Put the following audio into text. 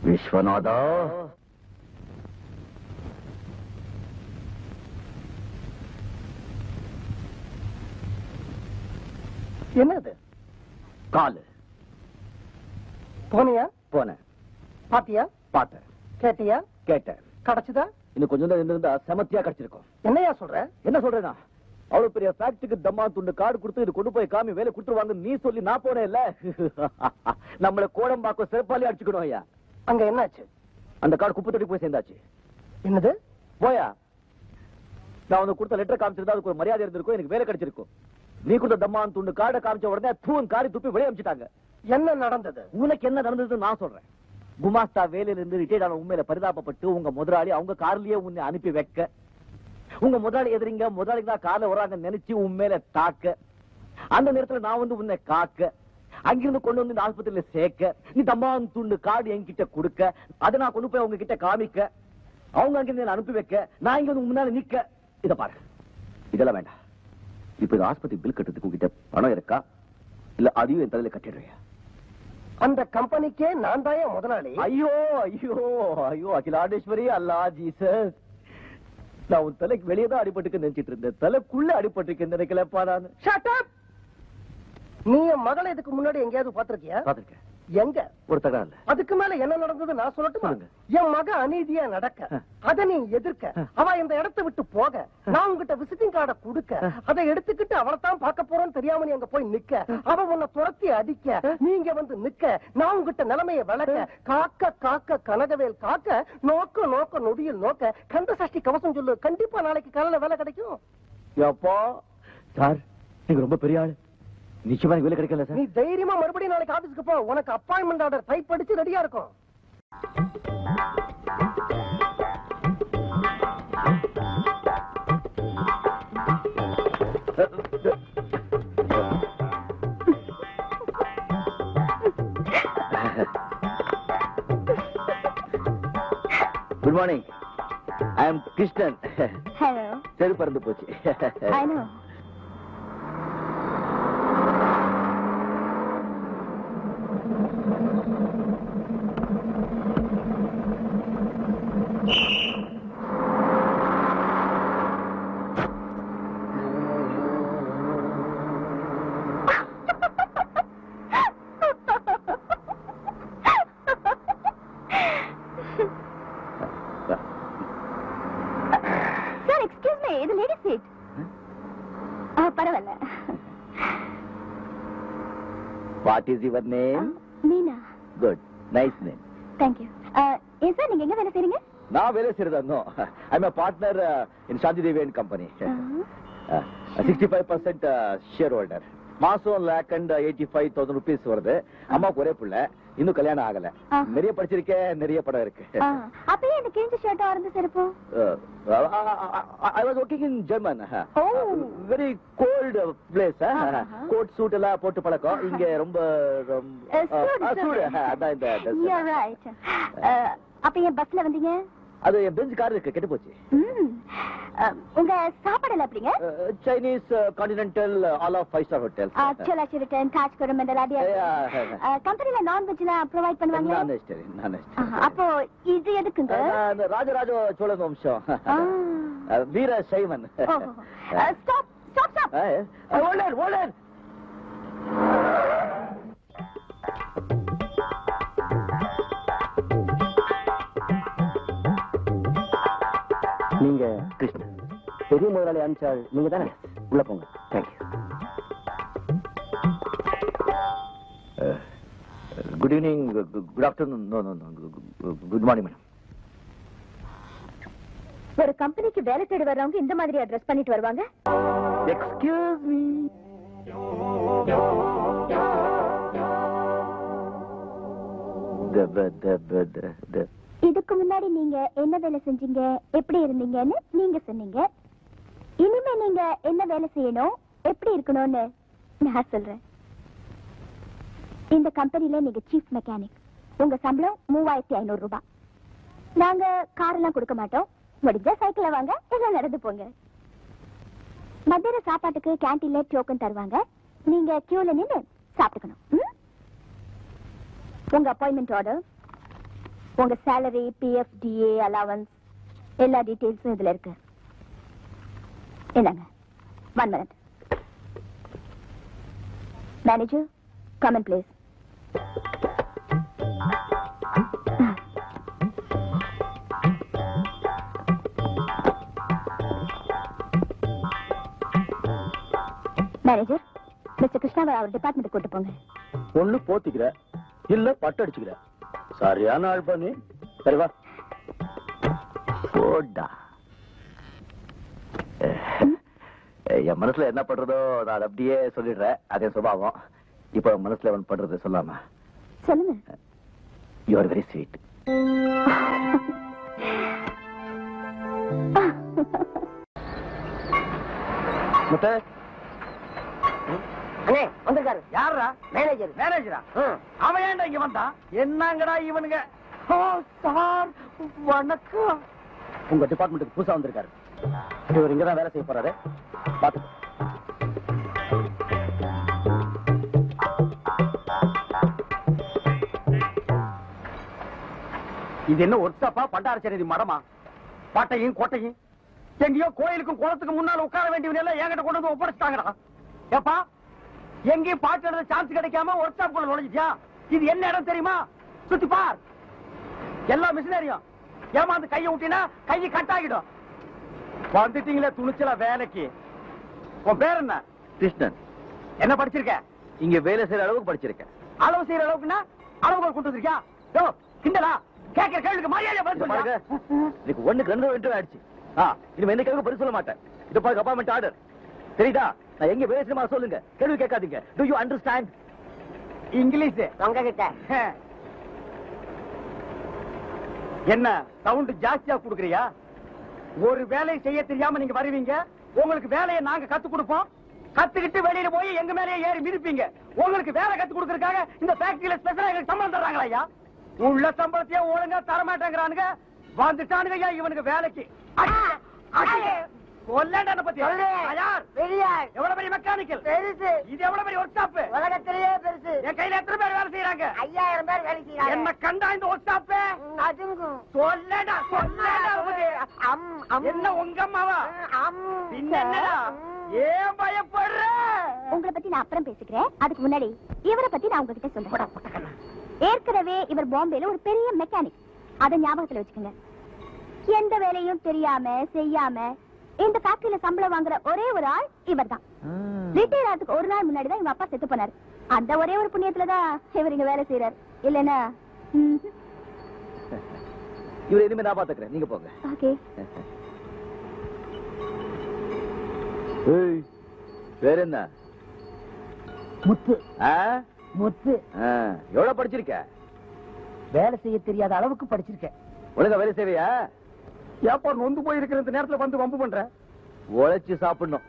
விஸ்வநாதா, என்னது? காலு. போனியா? போனேன். பாத்தியா? பார்த்தேன். கேட்டியா? கேட்டேன். கிடைச்சுதா? இன்னும் கொஞ்சம் தான் இருந்தா செமத்தியா கிடைச்சிருக்கும். என்னையா சொல்ற? என்ன சொல்றேன்னா, அவ்வளவு பெரிய ஃபேக்டரிக்கு தம்மா துண்டு கார்டு கொடுத்து இது கொண்டு போய் காமி வேலை கொடுத்துருவாங்க நீ சொல்லி நான் போனேன் இல்ல. நம்மள கோடம்பாக்கம் சிறப்பாலே அடிச்சுக்கணும் ஐயா. அங்க என்னாச்சு? அந்த கார்டு குப்பை தொட்டி போய் சேர்ந்தாச்சு. என்னது? போயா, நான் உனக்கு கொடுத்த லெட்டர் காமிச்சிருந்தா அதுக்கு ஒரு மரியாதை இருந்திருக்கும், எனக்கு வேலை கிடைச்சிருக்கும். நீ கொடுத்த தம்மான் துண்டு கார்டை காமிச்ச உடனே தூண் காரி துப்பி வெளியே அமிச்சிட்டாங்க. என்ன நடந்தது? உனக்கு என்ன நடந்தது நான் சொல்றேன். குமாஸ்தா வேலையில இருந்து ரிட்டையர்ட் ஆன உண்மையில பரிதாபப்பட்டு உங்க முதலாளி அவங்க கார்லயே உன்னை அனுப்பி வைக்க, உங்க முதலாளி எதிரிங்க முதலாளிக்கு தான் கார்ல வராங்க நினைச்சு உண்மையில தாக்க, அந்த நேரத்துல நான் வந்து உன்னை காக்க, அங்கிருந்து கொண்டு வந்து இந்த ஆஸ்பத்திரியில சேர்க்க, நீ தம்மான் துண்டு கார்டு என்கிட்ட கொடுக்க, அதை நான் கொண்டு போய் அவங்க கிட்ட காமிக்க, அவங்க அங்கிருந்து அனுப்பி வைக்க, நான் இங்க வந்து முன்னால நிக்க. இத பாரு, இதெல்லாம் வேண்டாம். இப்ப இந்த ஆஸ்பத்திரி பில் கட்டுறதுக்கு உங்ககிட்ட பணம் இருக்கா, இல்ல அதையும் என் தலையில கட்டிடுறியா? அந்த கம்பெனிக்கே நான் தான் முதலாளி. ஐயோ ஐயோ ஐயோ அகிலாண்டேஸ்வரி, அல்லா ஜீசஸ், நான் உன் தலைக்கு வெளியே தான் அடிபட்டுக்கு நினைச்சிட்டு இருந்தேன், தலைக்குள்ள அடிபட்டிருக்கேன் நினைக்கலப்பா நான். Shut up! நீ என் மகளை இதுக்கு முன்னாடி எங்கேயாவது பாத்திருக்கியா? பாத்திருக்கேன். எங்க? ஒரு தகவல். அதுக்கு மேல என்ன நடந்தது நான் சொல்லட்டுமா? என் மக அநீதியா நடக்க, அதை நீ எதிர்க்க, அவ இந்த இடத்தை விட்டு போக, நான் உங்ககிட்ட விசிட்டிங் கார்டை கொடுக்க, அதை எடுத்துக்கிட்டு அவளை தான் பார்க்க போறோன்னு தெரியாம நீ அங்க போய் நிக்க, அவ உன்னை துரத்தி அடிக்க, நீங்க வந்து நிக்க, நான் உங்ககிட்ட நிலைமையை விளக்க, காக்க காக்க கனகவேல் காக்க, நோக்க நோக்க நொடியில் நோக்க, கந்த சஷ்டி கவசம் சொல்லு, கண்டிப்பா நாளைக்கு காலையில வேலை கிடைக்கும். எப்போ சார் நீங்க ரொம்ப பெரிய ஆளு, நிச்சயமா எனக்கு வேலை கிடைக்கல சார். நீ தைரியமா மறுபடியும் நாளைக்கு ஆபீஸ்க்கு போ, உனக்கு அப்பாயின்மெண்ட் ஆர்டர் டைப் அடிச்சு ரெடியா இருக்கும். Good morning, I am Krishnan. Hello. சரி பறந்து போச்சு. I know. What is your name? Meena. Good, nice name. Thank you. Yes sir, நீங்க எங்க வேலை செய்றீங்க? நான் வேலை செய்றதா? No, I'm a partner in Shanti Devi and Company. 65% shareholder. மாசம் 1,85,000 rupees வருது. அம்மாவுக்கு ஒரே பிள்ளை, இன்னும் கல்யாணம் ஆகல. நிறைய படிச்சிருக்கேன், நிறைய படம் இருக்கு. அப்பயே இந்த கிழிஞ்ச ஷர்ட்டா இருந்து செருப்பு? I was working in German. Very cold place. Coat suit எல்லாம் போட்டு பழக்கம். இங்க ரொம்ப சூடு. அதான் இந்த. You are right. அப்ப ஏன் பஸ்ல வந்தீங்க? அது என் பெஞ்ச் கார் இருக்கு, கெட்டு போச்சு. உங்க சாப்பாடு எப்படிங்க? Chinese, continental, all of 5-star hotels. Chola Sheraton, Taj Coromandel அதே. கம்பெனில நான்வெஜ்லாம் ப்ரொவைட் பண்ணுவாங்க? நான் அப்போ இது எதுக்குங்க? ராஜராஜ சோழன் வம்சம், வீர சைவன். Stop stop stop. ஓலர். நீங்க கிருஷ்ணன், பெரிய முதலாளி அனுப்பிச்சாள் நீங்க தானே? உள்ள போங்க. Thank you. Good evening, good afternoon, good morning madam. ஒரு கம்பெனிக்கு வேலை தேடி வர்றவங்க இந்த மாதிரி அட்ரஸ் பண்ணிட்டு வருவாங்க? Excuse me. இதுக்கு முன்னாடி நீங்க என்ன வேலை செஞ்சீங்க, எப்படி இருந்தீங்கன்னு நீங்க சொன்னீங்க. இனிமே நீங்க என்ன வேலை செய்யணும், எப்படி இருக்கணும்னு நான் சொல்றேன். இந்த கம்பெனில நீங்க சீஃப் மெக்கானிக். உங்க சம்பளம் 3,500 ரூபாய். நாங்க கார் எல்லாம் கொடுக்க மாட்டோம். முடிஞ்சா சைக்கிள வாங்க, எல்லாம் நடந்து போங்க. மத்தியான சாப்பாட்டுக்கு கேண்டீன்ல டோக்கன் தருவாங்க. நீங்க கியூல நின்னு சாப்பிட்டுக்கணும். உங்க அப்பாயின்மெண்ட் ஆர்டர், உங்க salary, PF, DA, allowance எல்லா டீடைல்ஸும் இதுல இருக்கு. என்னங்க 1 minute. Manager, come in please. Manager, mister கிருஷ்ணாவை அவர் டிபார்ட்மெண்ட் கூட்டு போங்க. ஒண்ணு போத்திக்கிற இல்ல பட்டு அடிச்சுக்கிற. சரியான ஆள் பண்ணி. சரி வா போடா. என் மனசுல என்ன பண்றதோ நான் அப்படியே சொல்லிடுறேன். அதே சுபாவம். இப்ப மனசுல அவன் பண்றது சொல்லாம சொல்லுங்க. You are very sweet. முட்டை அண்ணே வந்திருக்காரு. யாரா? மேனேஜர். மேனேஜரா? அவன் ஏன்டா இங்க வந்தான்? என்னங்கடா இவனுங்க? சார் வணக்கம். உங்க டிபார்ட்மெண்ட்டுக்கு புதுசா வந்திருக்காரு. இவர் இங்கதான் வேலை செய்ய போறாரு. பாத்து. இது என்ன ஒர்க்ஷாப்பா பண்டாரச்சேரி மடமா? பாட்டையும் கோட்டையும் எங்கேயோ கோயிலுக்கும் குளத்துக்கு முன்னால உட்கார வேண்டியவங்க எல்லாம் என்கிட்ட கொண்டு வந்து ஒப்படைச்சிட்டாங்கடா. ஏப்பா எங்கேயும் பாட்டு எழுத சான்ஸ் கிடைக்காம ஒர்க் ஷாப் குள்ள நுழைஞ்சியா? இது என்ன இடம் தெரியுமா? சுத்தி பார். எல்லா மிஷினரியும் ஏமாந்து கையை விட்டினா கையை கட் ஆகிடும். வந்துட்டீங்களே துணிச்சலா வேலைக்கு. உன் பேர் என்ன? கிருஷ்ணன். என்ன படிச்சிருக்க? இங்க வேலை செய்யற அளவுக்கு படிச்சிருக்கேன். அளவு செய்யற அளவுக்குன்னா அளவுக்கு கொண்டு வந்திருக்கியா? யோ கிண்டலா? கேட்கிற கேள்விக்கு மரியாதை பதில் சொல்லுங்க. இதுக்கு ஒண்ணுக்கு 2 இன்டர்வியூ ஆயிடுச்சு. இனிமே எந்த கேள்வி பதில் சொல்ல மாட்டேன். இது பாருங்க அப்பாயின்மெண்ட் ஆர்டர். தெரியுதா? நான் எங்க வேலை செய்யமா சொல்லுங்க. கேள்வி கேட்காதீங்க. To you understand English? உங்க கிட்ட என்ன சவுண்ட் ஜாஸ்தியா குடுக்குறியா? ஒரு வேலையை செய்ய தெரியாம நீங்க வருவீங்க. உங்களுக்கு வேலையை நாங்க கத்து கொடுப்போம். கத்துக்கிட்டு வெளியில போய் எங்க மேலேயே ஏறி மிதிப்பீங்க. உங்களுக்கு வேலை கத்து கொடுக்கறதுக்காக இந்த ஃபேக்டரியில ஸ்பெஷலா எங்களுக்கு சம்பளம் தர்றாங்களா ஐயா? உள்ள சம்பளத்தையே ஒழுங்கா தரமாட்டேங்கிறானுங்க. வந்துட்டானுங்க இவனுக்கு வேலைக்கு. எவ்வளவு பெரிய மெக்கானிக்கல் பெருசு. இது எவ்வளவு பெரிய ஒர்க் ஷாப்? உலகத்திலேயே பெருசு. என் கையில எத்தனை பேர் வேலை செய்யறாங்க? 5000 பேர் வேலை செய்யறாங்க. என்ன கண்டா இந்த ஒர்க் ஷாப் அதுங்கும். சொல்லடா சொல்லடா. என்ன உங்க அம்மாவா? என்னடா ஏன் பயப்படுற? உங்களை பத்தி நான் அப்புறம் பேசிக்கிறேன். அதுக்கு முன்னாடி இவரை பத்தி நான் உங்ககிட்ட சொல்றேன். ஏற்கனவே இவர் பாம்பேல ஒரு பெரிய மெக்கானிக். அதை ஞாபகத்துல வச்சுக்கோங்க. எந்த வேலையும் தெரியாம செய்யாம இந்த ஃபேக்டரியில சம்பளம் வாங்குற ஒரே ஒரு ஆள் இவர் தான். ரிட்டையர் ஆகிறதுக்கு ஒரு நாள் முன்னாடி தான் இவங்க அப்பா செத்து போனாரு. அந்த ஒரே ஒரு புண்ணியத்துலதான் இவர் இங்க வேலை செய்யறாரு. இல்லன்னா இவர் இனிமே நான் பாத்துக்கிறேன். நீங்க போங்க. ஓகே. வேற என்ன? முத்து. முத்து. எவ்வளவு படிச்சிருக்க? வேலை செய்ய தெரியாத அளவுக்கு படிச்சிருக்கேன். ஒழுங்கா வேலை செய்வியா? ஏப்பா நொந்து போயிருக்கிற இந்த நேரத்துல வந்து வம்பு பண்ற? உழைச்சு சாப்பிடணும்.